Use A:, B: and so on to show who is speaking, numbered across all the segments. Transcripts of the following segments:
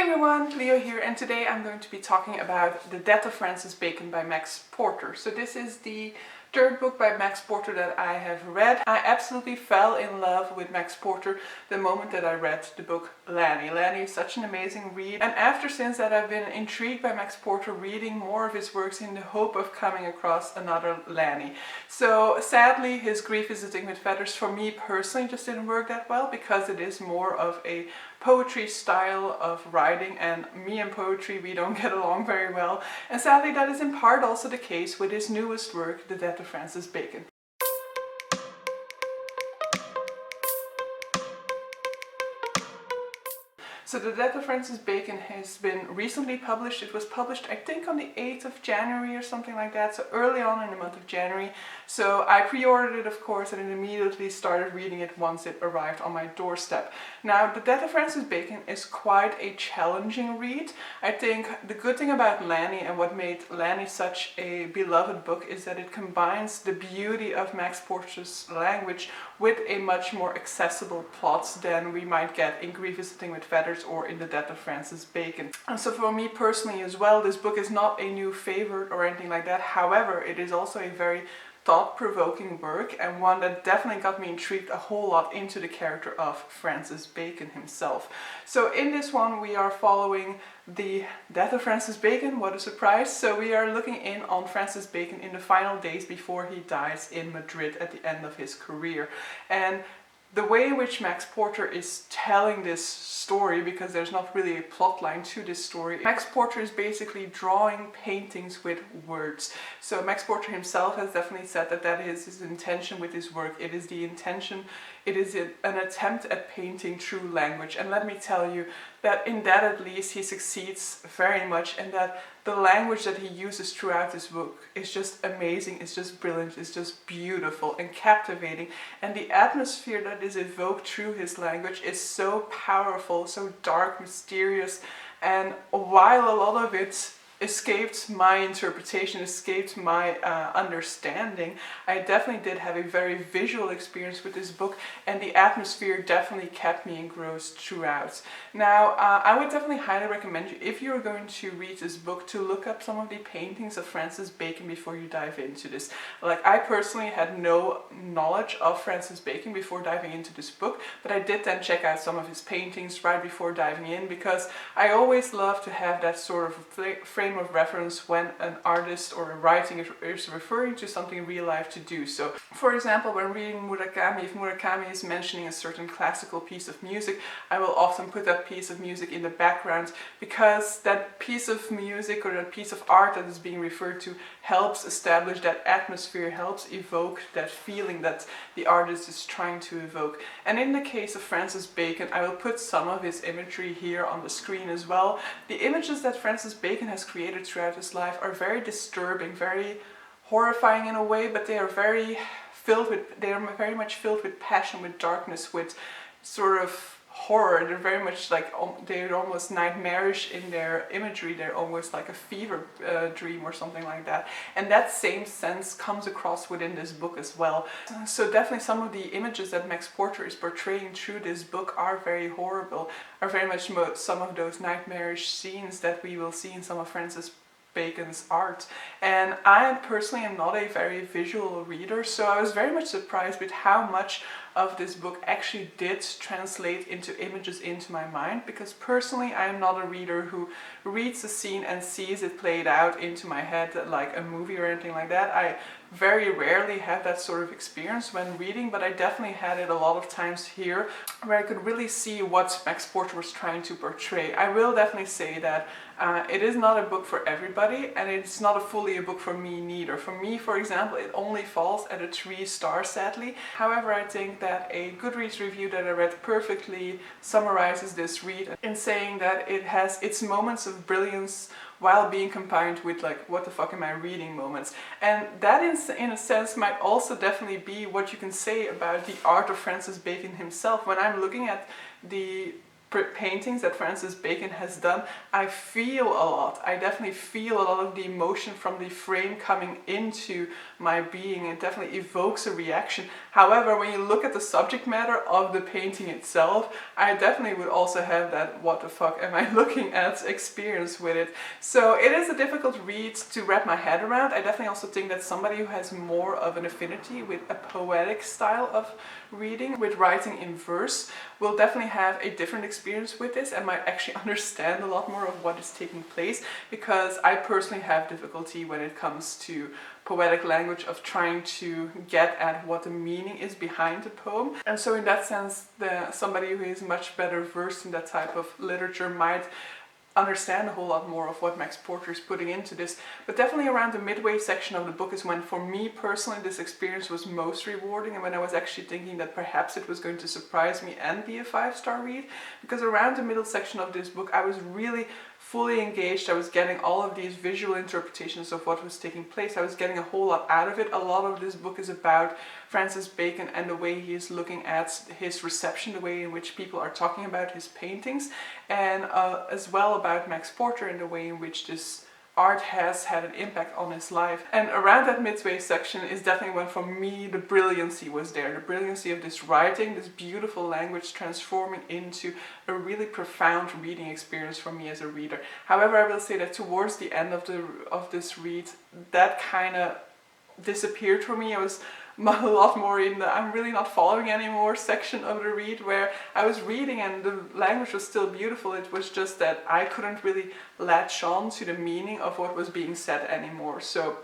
A: everyone, Clio here, and today I'm going to be talking about The Death of Francis Bacon by Max Porter. So this is the third book by Max Porter that I have read. I absolutely fell in love with Max Porter the moment that I read the book Lanny. Lanny is such an amazing read, and since that I've been intrigued by Max Porter, reading more of his works in the hope of coming across another Lanny. So sadly his Grief Visiting with Feathers for me personally just didn't work that well, because it is more of a poetry style of writing, and me and poetry, we don't get along very well. And sadly that is in part also the case with his newest work, The Death of Francis Bacon. So The Death of Francis Bacon has been recently published. It was published I think on the 8th of January or something like that, so early on in the month of January. So I pre-ordered it, of course, and immediately started reading it once it arrived on my doorstep. Now, The Death of Francis Bacon is quite a challenging read. I think the good thing about Lanny, and what made Lanny such a beloved book, is that it combines the beauty of Max Porter's language with a much more accessible plot than we might get in Grief Visiting with Feathers or in The Death of Francis Bacon. And so for me personally as well, this book is not a new favorite or anything like that. However, it is also a very thought-provoking work, and one that definitely got me intrigued a whole lot into the character of Francis Bacon himself. So in this one we are following the death of Francis Bacon. What a surprise! So we are looking in on Francis Bacon in the final days before he dies in Madrid at the end of his career. And the way in which Max Porter is telling this story, because there's not really a plot line to this story, Max Porter is basically drawing paintings with words. So Max Porter himself has definitely said that that is his intention with his work. It is the intention, it is an attempt at painting through language. And let me tell you that in that at least he succeeds very much, and that the language that he uses throughout this book is just amazing, it's just brilliant, it's just beautiful and captivating. And the atmosphere that is evoked through his language is so powerful, so dark, mysterious, and while a lot of it escaped my interpretation, escaped my understanding, I definitely did have a very visual experience with this book, and the atmosphere definitely kept me engrossed throughout. Now, I would definitely highly recommend you, if you're going to read this book, to look up some of the paintings of Francis Bacon before you dive into this. Like, I personally had no knowledge of Francis Bacon before diving into this book, but I did then check out some of his paintings right before diving in, because I always love to have that sort of frame of reference when an artist or a writing is referring to something in real life to do so. For example, when reading Murakami, if Murakami is mentioning a certain classical piece of music, I will often put that piece of music in the background, because that piece of music or that piece of art that is being referred to helps establish that atmosphere, helps evoke that feeling that the artist is trying to evoke. And in the case of Francis Bacon, I will put some of his imagery here on the screen as well. The images that Francis Bacon has created throughout his life are very disturbing, very horrifying in a way, but they are very much filled with passion, with darkness, with sort of horror. They're very much like, they're almost nightmarish in their imagery. They're almost like a fever dream or something like that. And that same sense comes across within this book as well. So definitely some of the images that Max Porter is portraying through this book are very horrible, are very much some of those nightmarish scenes that we will see in some of Francis Bacon's art. And I personally am not a very visual reader, so I was very much surprised with how much of this book actually did translate into images into my mind, because personally I am not a reader who reads a scene and sees it played out into my head like a movie or anything like that. I very rarely have that sort of experience when reading, but I definitely had it a lot of times here, where I could really see what Max Porter was trying to portray. I will definitely say that it is not a book for everybody, and it's not fully a book for me neither. For me, for example, it only falls at a 3 stars, sadly. However, I think that a Goodreads review that I read perfectly summarizes this read in saying that it has its moments of brilliance while being combined with like, what the fuck am I reading moments. And that in a sense might also definitely be what you can say about the art of Francis Bacon himself. When I'm looking at the paintings that Francis Bacon has done, I feel a lot. I definitely feel a lot of the emotion from the frame coming into my being. It definitely evokes a reaction. However, when you look at the subject matter of the painting itself, I definitely would also have that what the fuck am I looking at experience with it. So it is a difficult read to wrap my head around. I definitely also think that somebody who has more of an affinity with a poetic style of reading, with writing in verse, will definitely have a different experience with this and might actually understand a lot more of what is taking place, because I personally have difficulty when it comes to poetic language of trying to get at what the meaning is behind the poem. And so in that sense, somebody who is much better versed in that type of literature might understand a whole lot more of what Max Porter is putting into this. But definitely around the midway section of the book is when, for me personally, this experience was most rewarding, and when I was actually thinking that perhaps it was going to surprise me and be a 5-star read. Because around the middle section of this book I was really fully engaged. I was getting all of these visual interpretations of what was taking place. I was getting a whole lot out of it. A lot of this book is about Francis Bacon and the way he is looking at his reception, the way in which people are talking about his paintings, and as well about Max Porter and the way in which this art has had an impact on his life. And around that midway section is definitely when, for me, the brilliancy was there. The brilliancy of this writing, this beautiful language transforming into a really profound reading experience for me as a reader. However, I will say that towards the end of this read, that kind of disappeared for me. I was a lot more in the I'm really not following anymore section of the read, where I was reading and the language was still beautiful. It was just that I couldn't really latch on to the meaning of what was being said anymore. So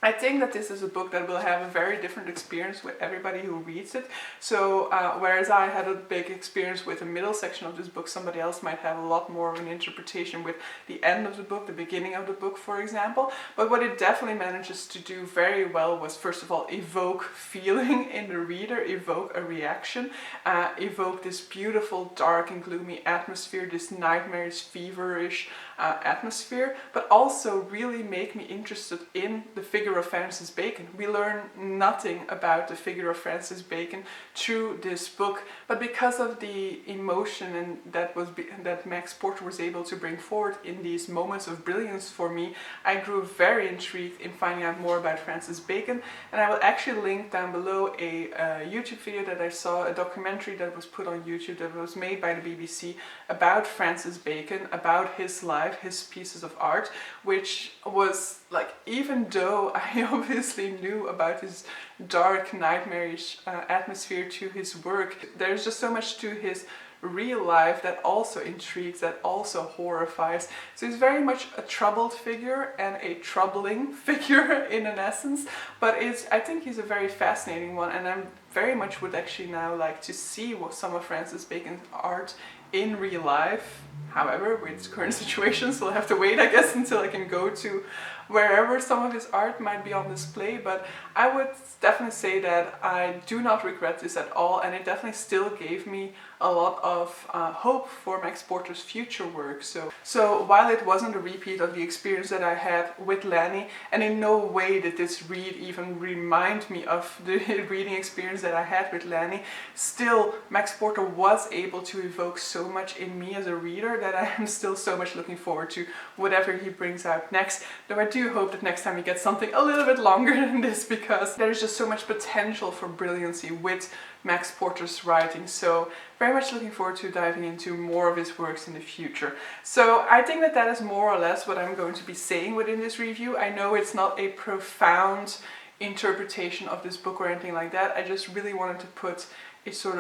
A: I think that this is a book that will have a very different experience with everybody who reads it. So whereas I had a big experience with the middle section of this book, somebody else might have a lot more of an interpretation with the end of the book, the beginning of the book, for example. But what it definitely manages to do very well was, first of all, evoke feeling in the reader, evoke a reaction, evoke this beautiful, dark and gloomy atmosphere, this nightmarish, feverish atmosphere, but also really make me interested in the figure of Francis Bacon. We learn nothing about the figure of Francis Bacon through this book, but because of the emotion and that Max Porter was able to bring forward in these moments of brilliance for me, I grew very intrigued in finding out more about Francis Bacon. And I will actually link down below a YouTube video that I saw, a documentary that was put on YouTube that was made by the BBC about Francis Bacon, about his life, his pieces of art, which was like, even though I obviously knew about his dark, nightmarish atmosphere to his work, there's just so much to his real life that also intrigues, that also horrifies. So he's very much a troubled figure and a troubling figure in an essence, but I think he's a very fascinating one, and I very much would actually now like to see what some of Francis Bacon's art in real life. However, with current situations, we'll have to wait, I guess, until I can go to wherever some of his art might be on display. But I would definitely say that I do not regret this at all, and it definitely still gave me a lot of hope for Max Porter's future work. So while it wasn't a repeat of the experience that I had with Lanny, and in no way did this read even remind me of the reading experience that I had with Lanny, still Max Porter was able to evoke so much in me as a reader that I am still so much looking forward to whatever he brings out next. Though I do hope that next time he gets something a little bit longer than this, because there's just so much potential for brilliancy with Max Porter's writing. So very much looking forward to diving into more of his works in the future. So I think that is more or less what I'm going to be saying within this review. I know it's not a profound interpretation of this book or anything like that. I just really wanted to put a sort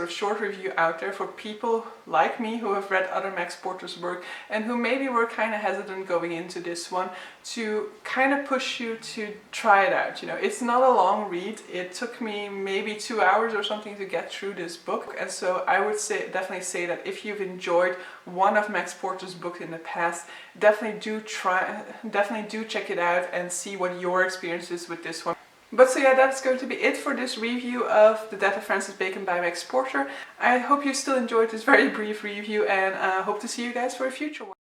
A: of short review out there for people like me who have read other Max Porter's work and who maybe were kind of hesitant going into this one, to kind of push you to try it out. You know, it's not a long read. It took me maybe 2 hours or something to get through this book, and so I would definitely say that if you've enjoyed one of Max Porter's books in the past, definitely do check it out and see what your experience is with this one. But so yeah, that's going to be it for this review of The Death of Francis Bacon by Max Porter. I hope you still enjoyed this very brief review, and hope to see you guys for a future one.